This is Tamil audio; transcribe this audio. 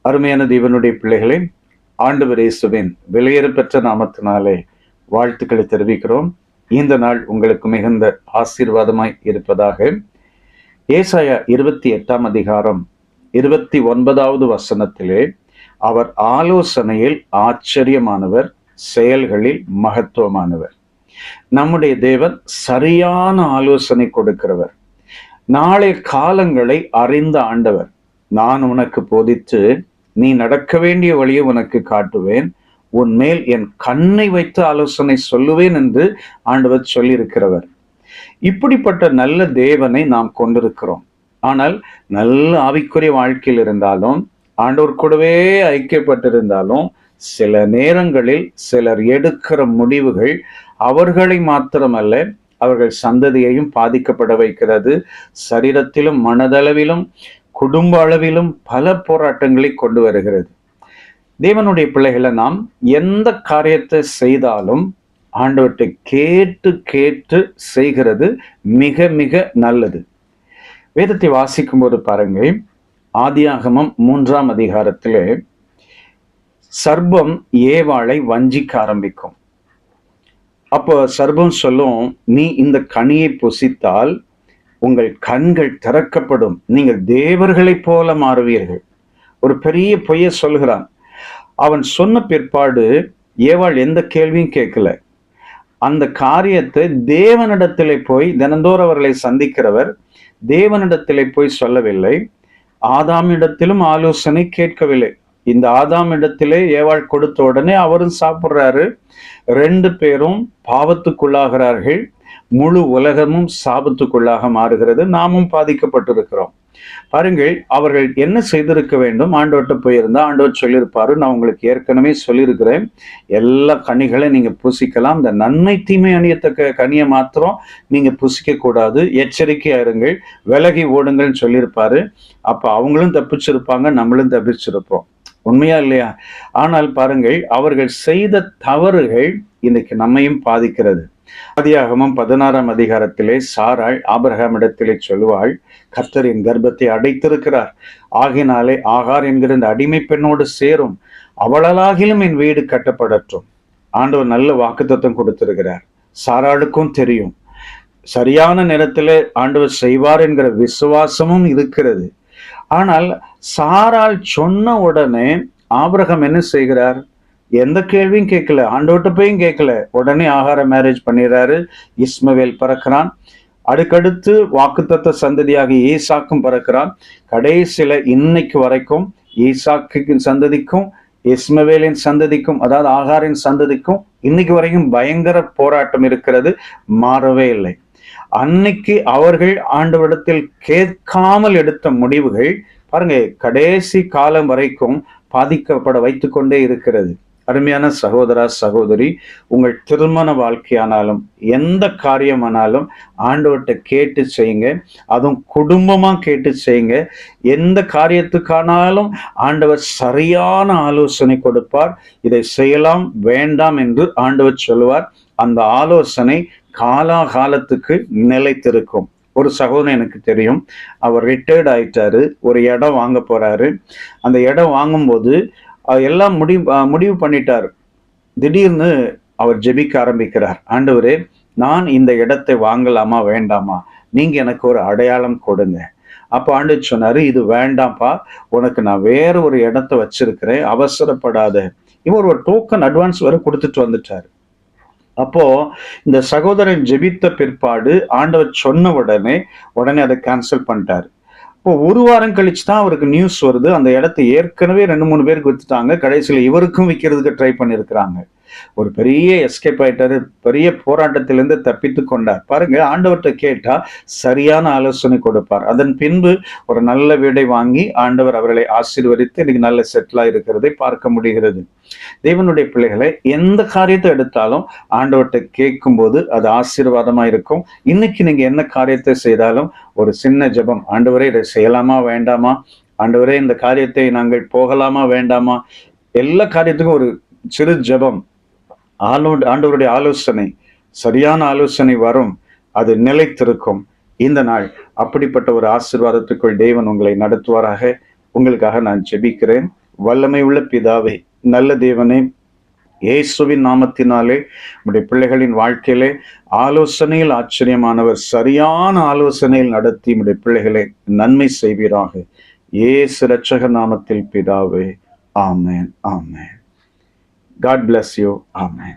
அருமையான தேவனுடைய பிள்ளைகளே, ஆண்டவர் இயேசுவின் வெளியேறப்பெற்ற நாமத்தினாலே வாழ்த்துக்களை தெரிவிக்கிறோம். இந்த நாள் உங்களுக்கு மிகுந்த ஆசீர்வாதமாய் இருப்பதாக. ஏசாயா 28 அதிகாரம் 29வது வசனத்திலே, அவர் ஆலோசனையில் ஆச்சரியமானவர், செயல்களில் மகத்துவமானவர். நம்முடைய தேவன் சரியான ஆலோசனை கொடுக்கிறவர். நாளை காலங்களை அறிந்த ஆண்டவர். நான் உனக்கு போதித்து நீ நடக்க வேண்டிய வழியை உனக்கு காட்டுவேன், உன் மேல் என் கண்ணை வைத்து ஆலோசனை சொல்லுவேன் என்று ஆண்டவர் சொல்லியிருக்கிறவர். இப்படிப்பட்ட நல்ல தேவனை நாம் கொண்டிருக்கிறோம். ஆனால் நல்ல ஆவிக்குரிய வாழ்க்கையில் இருந்தாலும், ஆண்டவர் கூடவே ஐக்கியப்பட்டிருந்தாலும், சில நேரங்களில் சிலர் எடுக்கிற முடிவுகள் அவர்களை மாத்திரமல்ல, அவர்கள் சந்ததியையும் பாதிக்கப்பட வைக்கிறது. சரீரத்திலும் மனதளவிலும் குடும்ப அளவிலும் பல போராட்டங்களை கொண்டு வருகிறது. தேவனுடைய பிள்ளைகளை நாம் எந்த காரியத்தை செய்தாலும் ஆண்டவர்கிட்ட கேட்டு கேட்டு செய்கிறது மிக மிக நல்லது. வேதத்தை வாசிக்கும் போது பாருங்க, ஆதியாகமம் 3ஆம் அதிகாரத்திலே சர்ப்பம் ஏவாளை வஞ்சிக்க ஆரம்பிக்கும். அப்போ சர்ப்பம் சொல்லும், நீ இந்த கனியை புசித்தால் உங்கள் கண்கள் திறக்கப்படும், நீங்கள் தேவர்களைப் போல மாறுவீர்கள். ஒரு பெரிய பொய்ய சொல்கிறான். அவன் சொன்ன பிற்பாடு ஏவாள் எந்த கேள்வியும் கேட்கல. அந்த காரியத்தை தேவனிடத்திலே போய், தினந்தோறும் அவர்களை சந்திக்கிறவர் தேவனிடத்திலே போய் சொல்லவில்லை. ஆதாமிடத்திலும் ஆலோசனை கேட்கவில்லை. இந்த ஆதாமிடத்திலே ஏவாள் கொடுத்த உடனே அவரும் சாப்பிடுறாரு. 2 பேரும் பாவத்துக்குள்ளாகிறார்கள். முழு உலகமும் சாபத்துக்குள்ளாக மாறுகிறது. நாமும் பாதிக்கப்பட்டிருக்கிறோம். பாருங்கள், அவர்கள் என்ன செய்திருக்க வேண்டும்? ஆண்டவர்கிட்ட போயிருந்தா ஆண்டவர் சொல்லியிருப்பாரு, நான் உங்களுக்கு ஏற்கனவே சொல்லியிருக்கிறேன், எல்லா கனிகளை நீங்க புசிக்கலாம், இந்த நன்மை தீமை அணியத்தக்க கனியை மாத்திரம் நீங்க புசிக்க கூடாது, எச்சரிக்கையா இருங்கள், விலகி ஓடுங்கள்னு சொல்லியிருப்பாரு. அப்ப அவங்களும் தப்பிச்சிருப்பாங்க, நம்மளும் தப்பிச்சிருப்போம். உண்மையா இல்லையா? ஆனால் பாருங்கள், அவர்கள் செய்த தவறுகள் இன்னைக்கு நம்மையும் பாதிக்கிறது. ஆதியாகமம் 16ஆம் அதிகாரத்திலே சாராள் ஆபிரகாமிடத்திலே சொல்லுவாள், கர்த்தர் என் கர்ப்பத்தை அடைத்திருக்கிறார், ஆகினாலே ஆகார் என்கிற இந்த அடிமை பெண்ணோடு சேரும், அவளாகிலும் என் வீடு கட்டப்படட்டும். ஆண்டவர் நல்ல வாக்குத்தத்தம் கொடுத்திருக்கிறார். சாராளுக்கும் தெரியும், சரியான நேரத்திலே ஆண்டவர் செய்வார் என்கிற விசுவாசமும் இருக்கிறது. ஆனால் சாராள் சொன்ன உடனே ஆபிரகாம் என்ன செய்கிறார்? எந்த கேள்வியும் கேட்கல, ஆண்டவர்கிட்ட போயும் கேட்கல. உடனே ஆகார மேரேஜ் பண்ணிடுறாரு. இஸ்மவேல் பிறக்கிறான். அடுக்கடுத்து வாக்குத்தத்த சந்ததியாக ஈசாக்கும் பிறக்கிறான். கடைசியில இன்னைக்கு வரைக்கும் ஈசாக்கின் சந்ததிக்கும் இஸ்மவேலின் சந்ததிக்கும், அதாவது ஆகாரின் சந்ததிக்கும் இன்னைக்கு வரைக்கும் பயங்கர போராட்டம் இருக்கிறது, மாறவே இல்லை. அன்னைக்கு அவர்கள் ஆண்டவரிடத்தில் கேட்காமல் எடுத்த முடிவுகள் பாருங்க, கடைசி காலம் வரைக்கும் பாதிக்கப்பட வைத்து கொண்டே இருக்கிறது. அருமையான சகோதரா சகோதரி, உங்கள் திருமண வாழ்க்கையானாலும் எந்த காரியமானாலும் ஆண்டவர்கிட்ட கேட்டு செய்யுங்க. அதுவும் குடும்பமா கேட்டு செய்யுங்க. எந்த காரியத்துக்கானாலும் ஆண்டவர் சரியான ஆலோசனை கொடுப்பார். இதை செய்யலாம் வேண்டாம் என்று ஆண்டவர் சொல்லுவார். அந்த ஆலோசனை காலாகாலத்துக்கு நிலைத்திருக்கும். ஒரு சகோதரன் எனக்கு தெரியும், அவர் ரிட்டையர்ட் ஆயிட்டாரு, ஒரு இடம் வாங்க போறாரு. அந்த இடம் வாங்கும்போது எல்லாம் முடிவு பண்ணிட்டார். திடீர்னு அவர் ஜெபிக்க ஆரம்பிக்கிறார், ஆண்டவரே, நான் இந்த இடத்தை வாங்கலாமா வேண்டாமா, நீங்க எனக்கு ஒரு அடையாளம் கொடுங்க. அப்ப ஆண்டவர் சொன்னாரு, இது வேண்டாம்ப்பா, உனக்கு நான் வேற ஒரு இடத்த வச்சிருக்கிறேன், அவசரப்படாத. இவர் ஒரு டோக்கன் அட்வான்ஸ் வரை கொடுத்துட்டு வந்துட்டாரு. அப்போ இந்த சகோதரன் ஜெபித்த பிற்பாடு ஆண்டவர் சொன்ன உடனே அதை கேன்சல் பண்ணிட்டாரு. இப்போ 1 வாரம் கழிச்சு தான் அவருக்கு நியூஸ் வருது, அந்த இடத்தை ஏற்கனவே 2-3 பேருக்கு வித்துட்டாங்க, கடைசியில் இவருக்கும் விற்கிறதுக்கு ட்ரை பண்ணியிருக்கிறாங்க. ஒரு பெரிய எஸ்கேப் ஆயிட்டாரு, பெரிய போராட்டத்திலிருந்து தப்பித்து கொண்டார். பாருங்க, ஆண்டவர்கிட்ட கேட்டா சரியான ஆலோசனை கொடுப்பார். அதன் பின்பு ஒரு நல்ல வீடை வாங்கி ஆண்டவர் அவர்களை ஆசீர்வதித்து இன்னைக்கு நல்ல செட்டிலா இருக்கிறதை பார்க்க முடிகிறது. தேவனுடைய பிள்ளைகளை எந்த காரியத்தை எடுத்தாலும் ஆண்டவர்கிட்ட கேட்கும் போது அது ஆசீர்வாதமா இருக்கும். இன்னைக்கு நீங்க என்ன காரியத்தை செய்தாலும் ஒரு சின்ன ஜெபம், ஆண்டவரே இதை செய்யலாமா வேண்டாமா, ஆண்டவரே இந்த காரியத்தை நாங்கள் போகலாமா வேண்டாமா, எல்லா காரியத்துக்கும் ஒரு சிறு ஜெபம். ஆண்டவருடைய ஆலோசனை, சரியான ஆலோசனை வரும், அது நிலைத்திருக்கும். இந்த நாள் அப்படிப்பட்ட ஒரு ஆசீர்வாதத்துக்குள் தேவன் உங்களை நடத்துவாராக. உங்களுக்காக நான் ஜெபிக்கிறேன். வல்லமை உள்ள பிதாவே, நல்ல தேவனே, இயேசுவின் நாமத்தினாலே உடைய பிள்ளைகளின் வாழ்க்கையிலே ஆலோசனையில் ஆச்சரியமானவர், சரியான ஆலோசனையில் நடத்தி உடைய பிள்ளைகளை நன்மை செய்வீராக. இயேசு இரட்சகர் நாமத்தில் பிதாவே, ஆமென், ஆமென். God bless you. Amen.